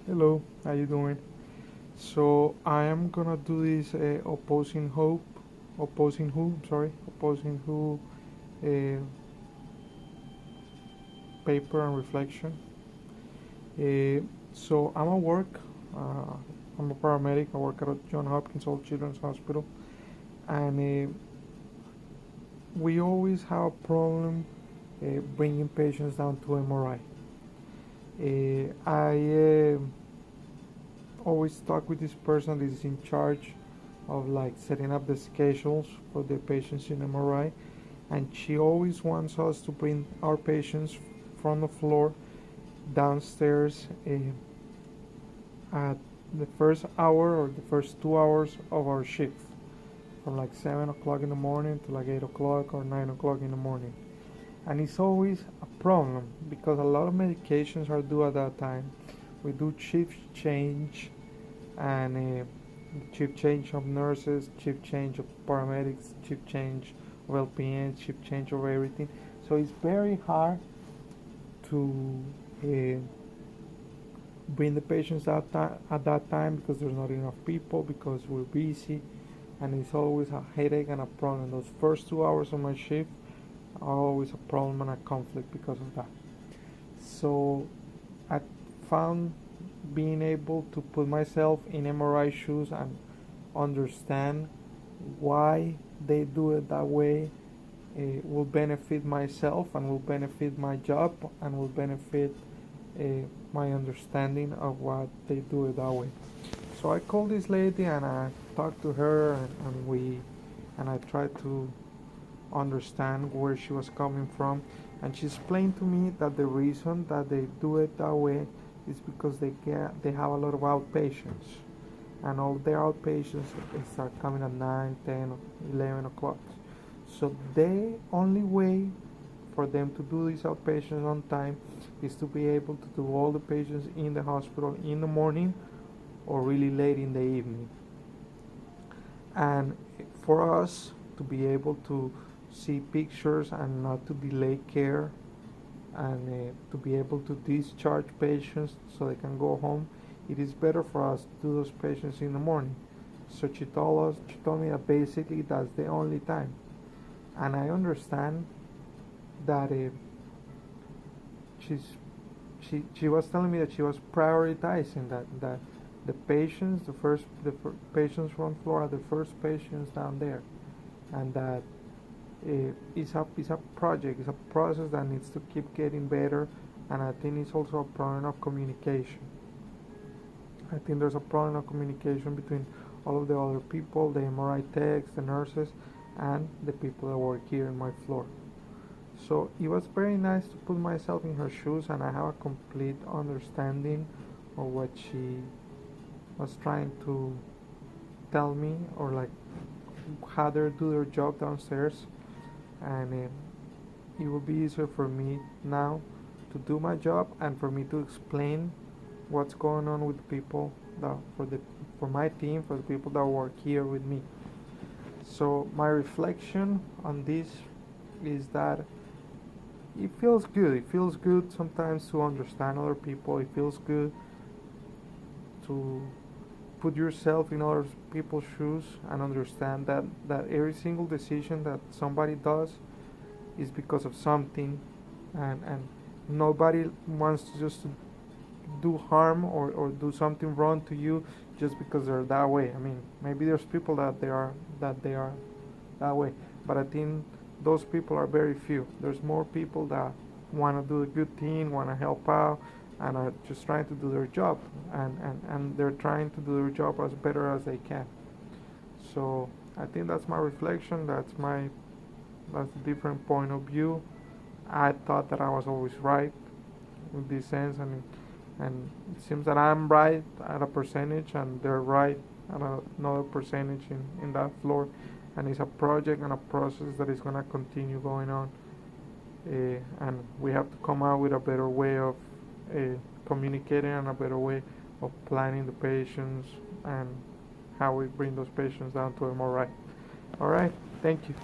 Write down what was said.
Hello, how you doing? So I am gonna do this opposing who uh, paper and reflection. So I'm at work. Uh, I'm a paramedic. I work at John Hopkins Old Children's Hospital, and we always have a problem bringing patients down to MRI. I always talk with this person that is in charge of like setting up the schedules for the patients in MRI, and she always wants us to bring our patients from the floor downstairs at the first hour or the first 2 hours of our shift, from like 7 o'clock in the morning to like 8 o'clock or 9 o'clock in the morning. And it's always a problem because a lot of medications are due at that time. We do shift change and shift change of nurses, shift change of paramedics, shift change of LPNs, shift change of everything. So it's very hard to bring the patients at that time because there's not enough people, because we're busy, and it's always a headache and a problem. Those first 2 hours of my shift are always a problem and a conflict because of that. So I found being able to put myself in MRI shoes and understand why they do it that way will benefit myself and will benefit my job and will benefit uh, my understanding of what they do it that way. So I called this lady and I talked to her, and I tried to understand where she was coming from, and she explained to me that the reason that they do it that way is because they have a lot of outpatients, and all their outpatients start coming at 9, 10, 11 o'clock. So the only way for them to do these outpatients on time is to be able to do all the patients in the hospital in the morning or really late in the evening. And for us to be able to see pictures and not to delay care, and to be able to discharge patients so they can go home, it is better for us to do those patients in the morning. So she told me that basically that's the only time. And I understand that she was telling me that she was prioritizing that the patients, patients from floor are the first patients down there, and that it's a project, it's a process that needs to keep getting better. And I think it's also a problem of communication. I think there's a problem of communication between all of the other people, the MRI techs, the nurses, and the people that work here in my floor. So it was very nice to put myself in her shoes, and I have a complete understanding of what she was trying to tell me, or like how they do their job downstairs. And it will be easier for me now to do my job and for me to explain what's going on with the people that for my team, for the people that work here with me. So my reflection on this is that it feels good. It feels good sometimes to understand other people. It feels good to put yourself in other people's shoes and understand that every single decision that somebody does is because of something, and nobody wants to just do harm or do something wrong to you just because they're that way. I mean, maybe there's people that they are that way, but I think those people are very few. There's more people that want to do a good thing, want to help out, and are just trying to do their job, and they're trying to do their job as better as they can. So I think that's my reflection. That's a different point of view. I thought that I was always right in this sense, and it seems that I'm right at a percentage and they're right at another percentage in that floor. And it's a project and a process that is going to continue going on. And we have to come out with a better way of communicating and a better way of planning the patients and how we bring those patients down to MRI. All right, thank you.